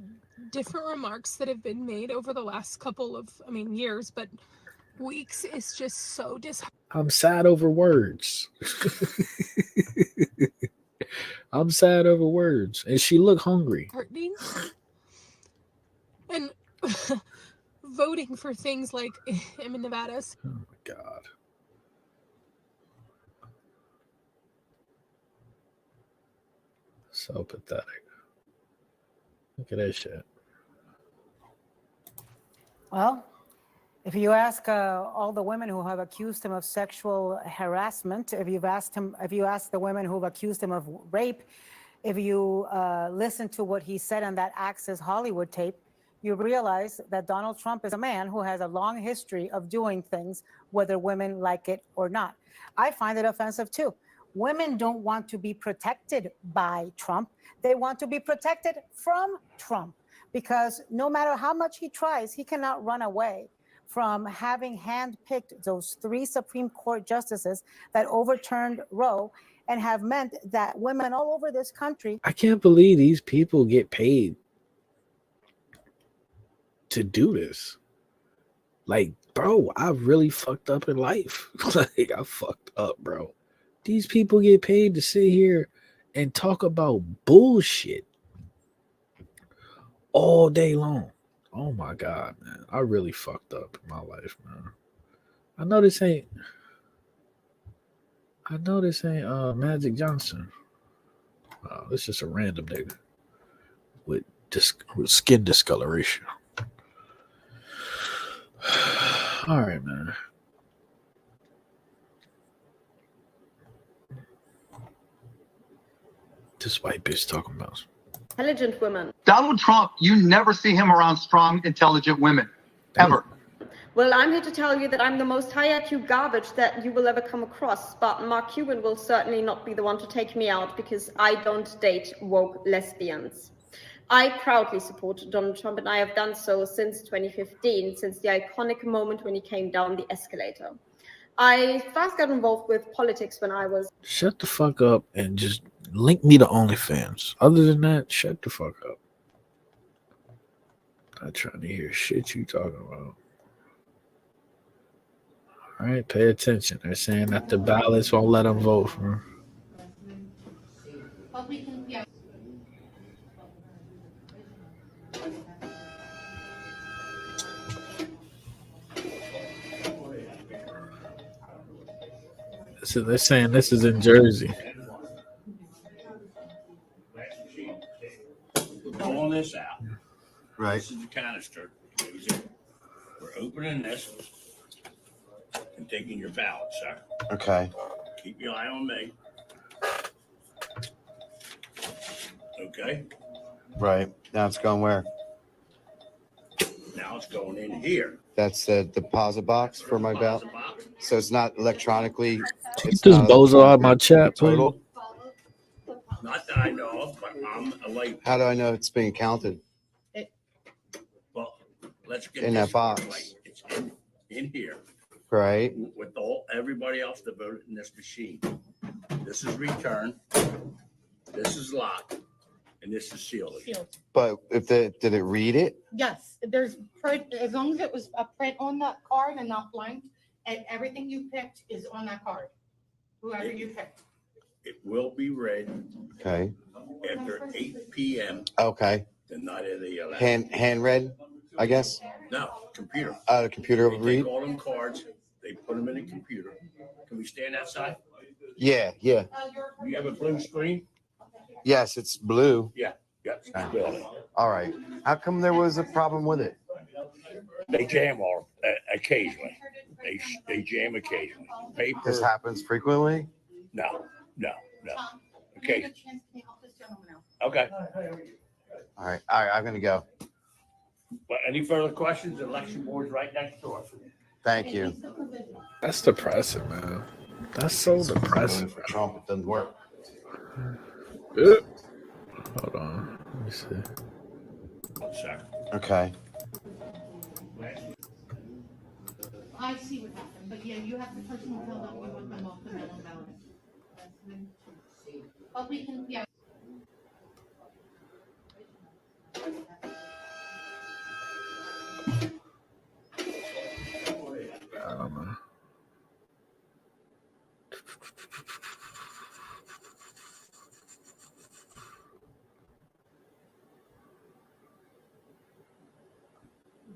different remarks that have been made over the last couple of, years, but weeks is just so disheartening. I'm sad over words. I'm sad over words. And she looked hungry. And voting for things like him in Nevada. Oh my God. So pathetic. Look at that shit. Well, if you ask all the women who have accused him of sexual harassment, if you ask the women who have accused him of rape, if you listen to what he said on that Access Hollywood tape, you realize that Donald Trump is a man who has a long history of doing things, whether women like it or not. I find it offensive too. Women don't want to be protected by Trump. They want to be protected from Trump, because no matter how much he tries, he cannot run away from having handpicked those 3 Supreme Court justices that overturned Roe and have meant that women all over this country. I can't believe these people get paid to do this. Like, bro, I really fucked up in life. Like, I fucked up, bro. These people get paid to sit here and talk about bullshit all day long. Oh my God, man. I really fucked up in my life, man. I know this ain't Magic Johnson. It's just a random nigga with skin discoloration. All right, man. This white bitch talking about intelligent women. Donald Trump, you never see him around strong, intelligent women, ever. Well, I'm here to tell you that I'm the most high IQ garbage that you will ever come across, but Mark Cuban will certainly not be the one to take me out because I don't date woke lesbians. I proudly support Donald Trump, and I have done so since 2015, since the iconic moment when he came down the escalator. I first got involved with politics when I was... Shut the fuck up and just link me to OnlyFans. Other than that, shut the fuck up. Not trying to hear shit you talking about. All right, pay attention. They're saying that the ballots won't let them vote for. So they're saying this is in Jersey. We're pulling this out. Right. This is the canister. We're opening this and taking your ballot, sir. Okay. Keep your eye on me. Okay. Right. Now it's going where? Now it's going in here. That's the deposit box for my ballot. So it's not electronically. Get this bozo out of my chat, please. Total. Not that I know of, but I'm a late. How do I know it's being counted Well, let's get in this that box? right. It's in here Right. with everybody else that voted in this machine. This is return. This is locked, and this is sealed. But if did it read it? Yes, there's print, as long as it was a print on that card and not blank, And everything you picked is on that card. Whoever you picked. It will be read Okay. after 8 p.m. Okay. the night of the election. Hand read, I guess. No, computer. The computer will They read. take all them cards, they put them in a computer. Can we stand outside? Yeah. You have a blue screen? Yes, it's blue. Yeah, it's good. All right. How come there was a problem with it? They jam all occasionally. They jam occasionally. Paper. This happens frequently. No. Okay. Okay. All right. I'm gonna go. But any further questions? The election board's right next door. Thank you. That's depressing, man. That's so depressing. For Trump, it doesn't work. Hold on. Let me see. 1 second. Okay. I see what happened, but yeah, you have the person who filled out, you want them off the mail ballot. But we can, yeah. I don't know.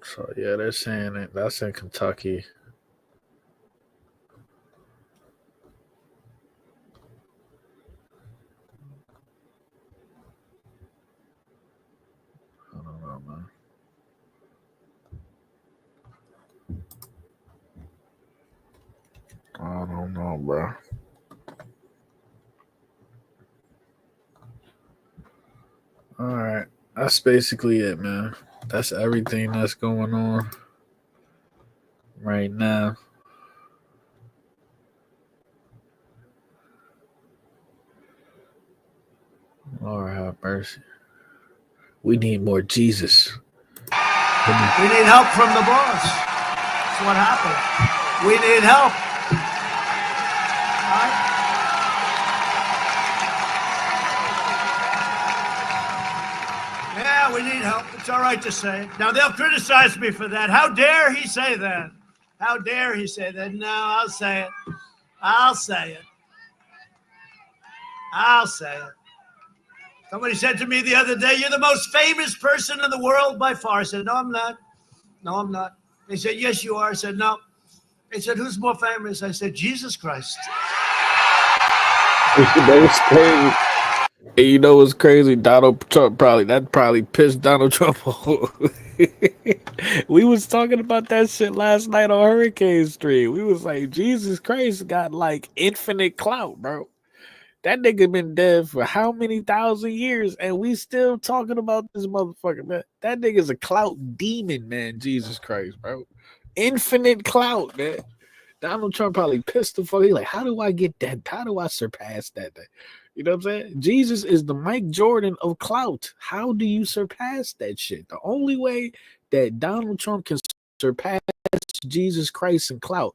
So yeah, they're saying it. That's in Kentucky. I don't know, man. I don't know, bro. All right, that's basically it, man. That's everything that's going on right now. Lord have mercy. We need more Jesus. We need help from the boss. That's what happened. We need help. Yeah, we need help. It's all right to say it. Now, they'll criticize me for that. How dare he say that? How dare he say that? No, I'll say it. I'll say it. I'll say it. Somebody said to me the other day, "You're the most famous person in the world by far." I said, "No, I'm not. No, I'm not." They said, "Yes, you are." I said, "No." They said, "Who's more famous?" I said, "Jesus Christ." That was crazy. And you know what's crazy? Donald Trump probably pissed Donald Trump off. We was talking about that shit last night on Hurricane Street. We was like, Jesus Christ got like infinite clout, bro. That nigga been dead for how many thousand years, and we still talking about this motherfucker, man. That nigga's a clout demon, man. Jesus Christ, bro. Infinite clout, man. Donald Trump probably pissed the fuck. He like, how do I get that? How do I surpass that? You know what I'm saying? Jesus is the Mike Jordan of clout. How do you surpass that shit? The only way that Donald Trump can surpass Jesus Christ in clout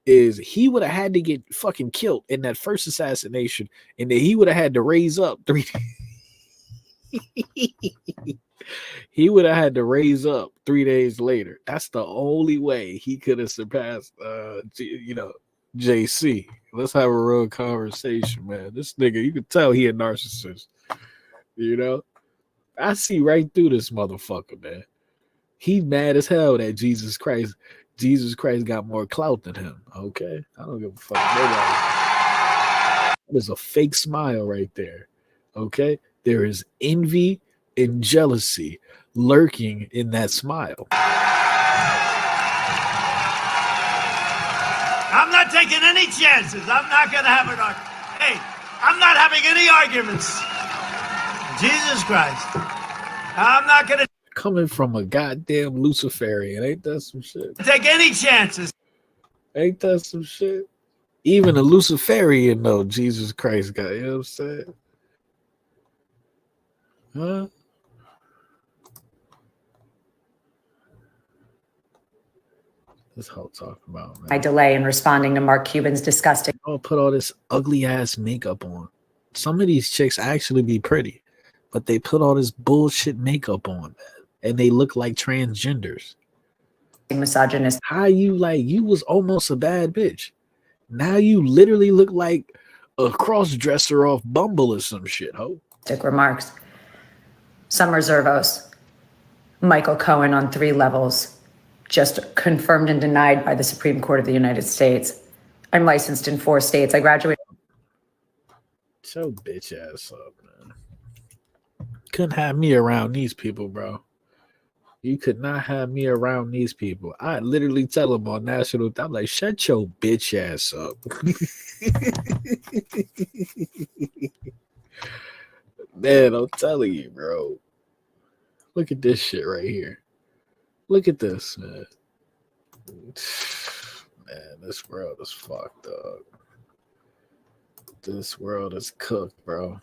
is he would have had to get fucking killed in that first assassination, and then he would have had to raise up 3 he would have had to raise up 3 days later. That's the only way he could have surpassed JC. Let's have a real conversation, man. This nigga, you can tell he a narcissist. You know? I see right through this motherfucker, man. He mad as hell that Jesus Christ got more clout than him. Okay? I don't give a fuck. Nobody. There's a fake smile right there. Okay? There is envy and jealousy lurking in that smile. I'm not taking any chances. I'm not going to have an argument. Hey, I'm not having any arguments. Jesus Christ. I'm not going to Coming from a goddamn Luciferian. Ain't that some shit? take any chances. Ain't that some shit? Even a Luciferian know Jesus Christ got, you know what I'm saying? Huh? This whole talk about, man. My delay in responding to Mark Cuban's disgusting. I'll put all this ugly ass makeup on. Some of these chicks actually be pretty, but they put all this bullshit makeup on, man, and they look like transgenders. misogynist. How you like, you was almost a bad bitch. Now you literally look like a cross-dresser off Bumble or some shit, ho. Remarks. Some reservos. Michael Cohen on 3 levels. Just confirmed and denied by the Supreme Court of the United States. I'm licensed in 4 states. I graduated. So bitch ass up, man. Couldn't have me around these people, bro. You could not have me around these people. I literally tell them on national, I'm like, shut your bitch ass up. Man, I'm telling you, bro. Look at this shit right here. Look at this, man. Man, this world is fucked up. This world is cooked, bro.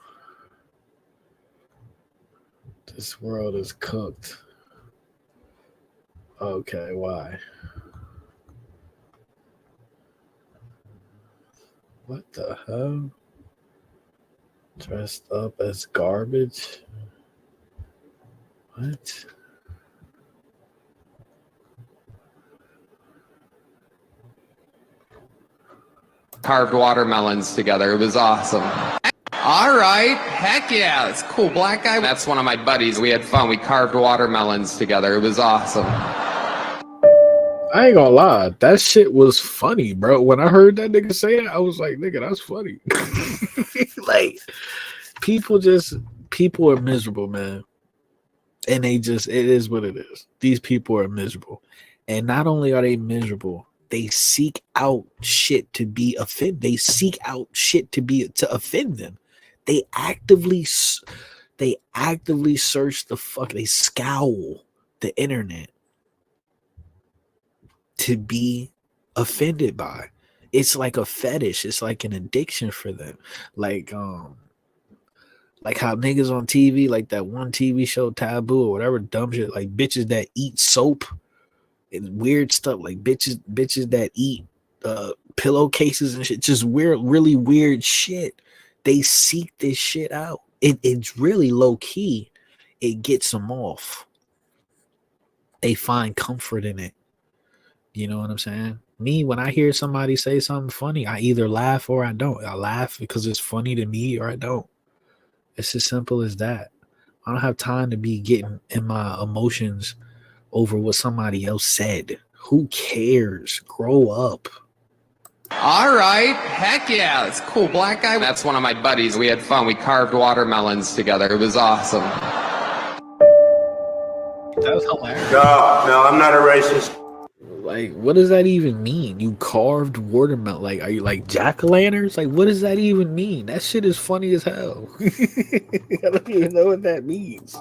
This world is cooked. Okay, why? What the hell? Dressed up as garbage? What? Carved watermelons together. It was awesome. All right. Heck yeah. It's cool. Black guy. That's one of my buddies. We had fun. We carved watermelons together. It was awesome. I ain't gonna lie, that shit was funny, bro. When I heard that nigga say it, I was like, nigga, that's funny. Like, people are miserable, man. And it is what it is. These people are miserable. And not only are they miserable, they seek out shit to be offended. They seek out shit to offend them. They actively search they scowl the internet to be offended by. It's like a fetish. It's like an addiction for them. Like how niggas on TV, like that one TV show Taboo or whatever dumb shit, like bitches that eat soap and weird stuff, like bitches that eat pillowcases and shit, just weird, really weird shit. They seek this shit out. It's really low key. It gets them off. They find comfort in it. You know what I'm saying? Me, when I hear somebody say something funny, I either laugh or I don't. I laugh because it's funny to me or I don't. It's as simple as that. I don't have time to be getting in my emotions over what somebody else said. Who cares? Grow up. All right. Heck yeah. It's cool. Black guy. That's one of my buddies. We had fun. We carved watermelons together. It was awesome. That was hilarious. No, I'm not a racist. Like, what does that even mean? You carved watermelon. Like, are you like jack-o'-lanterns? Like, what does that even mean? That shit is funny as hell. I don't even know what that means.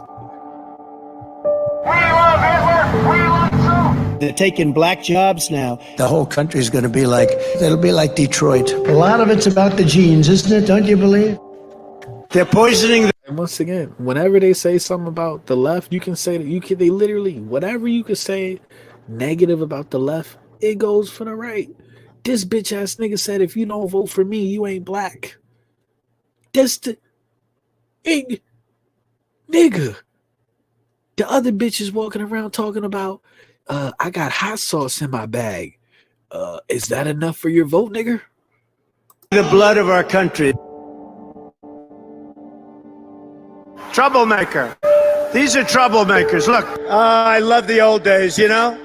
They're taking black jobs now. The whole country is going to be like, it'll be like Detroit. A lot of it's about the genes, isn't it? Don't you believe? They're poisoning. And once again, whenever they say something about the left, you can say that they literally, whatever you could say negative about the left, it goes for the right. This bitch ass nigga said, if you don't vote for me, you ain't black. Nigga. The other bitches walking around talking about, I got hot sauce in my bag. Is that enough for your vote, nigga? The blood of our country. Troublemaker. These are troublemakers. Look, I love the old days, you know?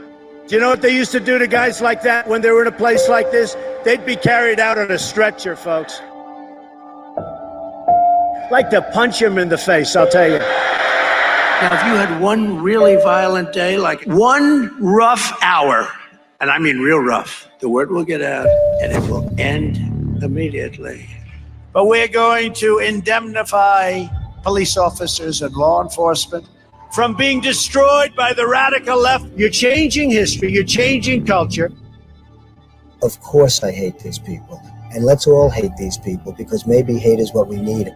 Do you know what they used to do to guys like that when they were in a place like this? They'd be carried out on a stretcher, folks. Like to punch him in the face, I'll tell you. Now, if you had one really violent day, like one rough hour, and I mean real rough, the word will get out and it will end immediately. But we're going to indemnify police officers and law enforcement from being destroyed by the radical left. You're changing history. You're changing culture. Of course I hate these people. And let's all hate these people because maybe hate is what we need.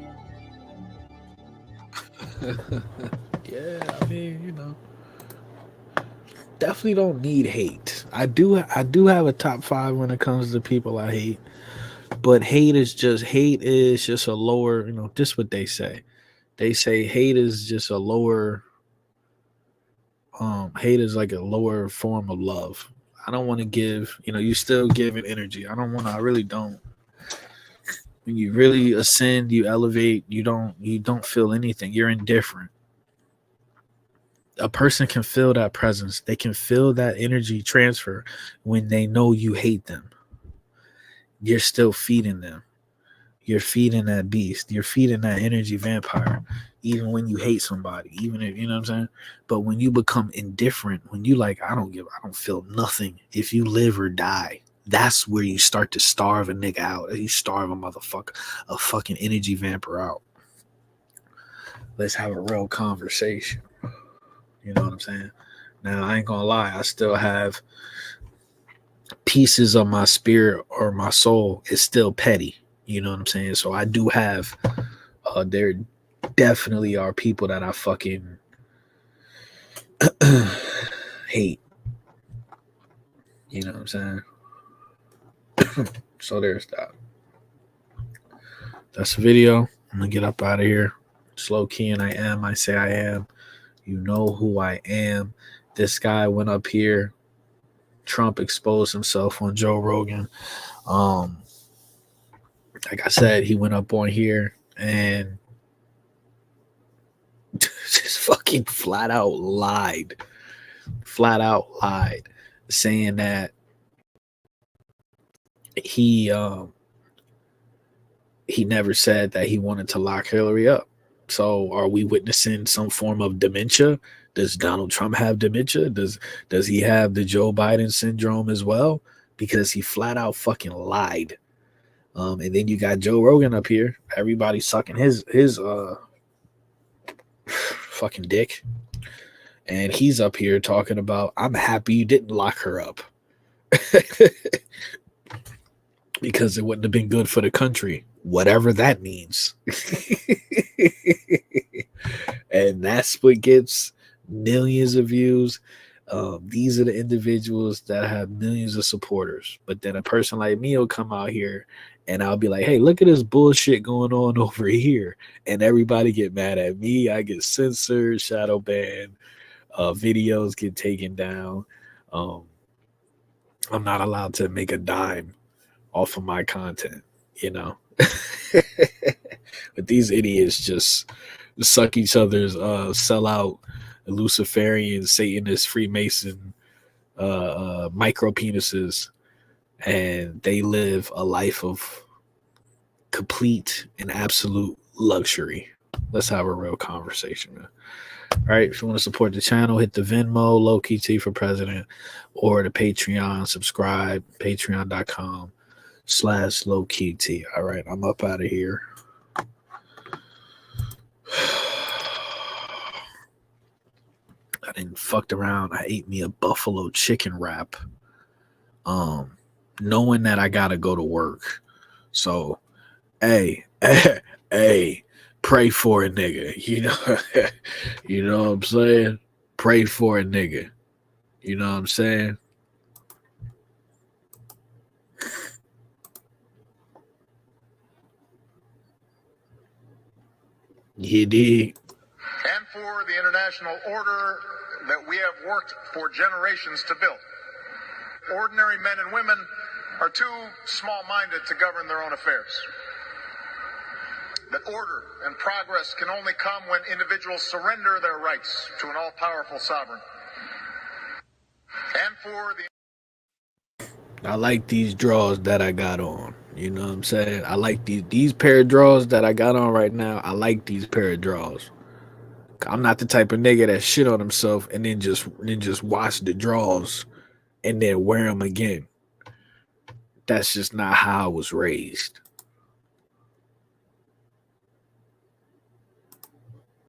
Yeah, I mean, you know, definitely don't need hate. I do have a top 5 when it comes to people I hate, but hate is just a lower, you know, just what they say. They say hate is just a lower Hate is like a lower form of love. I don't want to give, you still giving energy. I really don't. When you really ascend, you elevate, you don't feel anything. You're indifferent. A person can feel that presence. They can feel that energy transfer when they know you hate them. You're still feeding them. You're feeding that beast. You're feeding that energy vampire, even when you hate somebody, even if, you know what I'm saying? But when you become indifferent, when you like, I don't feel nothing. If you live or die, that's where you start to starve a nigga out. You starve a motherfucker, a fucking energy vampire out. Let's have a real conversation. You know what I'm saying? Now, I ain't gonna lie. I still have pieces of my spirit or my soul is still petty. You know what I'm saying? So I do have, there definitely are people that I fucking hate. You know what I'm saying? So there's that. That's the video. I'm gonna get up out of here. It's low key, and I say I am. You know who I am. This guy went up here. Trump exposed himself on Joe Rogan. Like I said, he went up on here and just fucking flat out lied, saying that he never said that he wanted to lock Hillary up. So are we witnessing some form of dementia? Does Donald Trump have dementia? Does he have the Joe Biden syndrome as well? Because he flat out fucking lied. And then you got Joe Rogan up here. Everybody sucking his fucking dick. And he's up here talking about, I'm happy you didn't lock her up. Because it wouldn't have been good for the country. Whatever that means. And that's what gets millions of views. These are the individuals that have millions of supporters. But then a person like me will come out here and I'll be like, hey, look at this bullshit going on over here. And everybody get mad at me. I get censored, shadow banned, videos get taken down. I'm not allowed to make a dime off of my content, you know. But these idiots just suck each other's sell out Luciferian, Satanist, Freemason micro penises, and they live a life of complete and absolute luxury. Let's have a real conversation, man. All right, if you want to support the channel, hit the Venmo, Low-Key T for President, or the Patreon, subscribe, patreon.com/Low-Key T. All right, I'm up out of here. I didn't fucked around. I ate me a buffalo chicken wrap, knowing that I gotta go to work. So, hey, pray for a nigga. You know, you know what I'm saying? Pray for a nigga. You know what I'm saying? You dig? And for the international order that we have worked for generations to build. Ordinary men and women are too small-minded to govern their own affairs. That order and progress can only come when individuals surrender their rights to an all-powerful sovereign. And for the... I like these draws that I got on. You know what I'm saying? I like these pair of draws that I got on right now. I like these pair of draws. I'm not the type of nigga that shit on himself and then just wash the draws and then wear them again. That's just not how I was raised.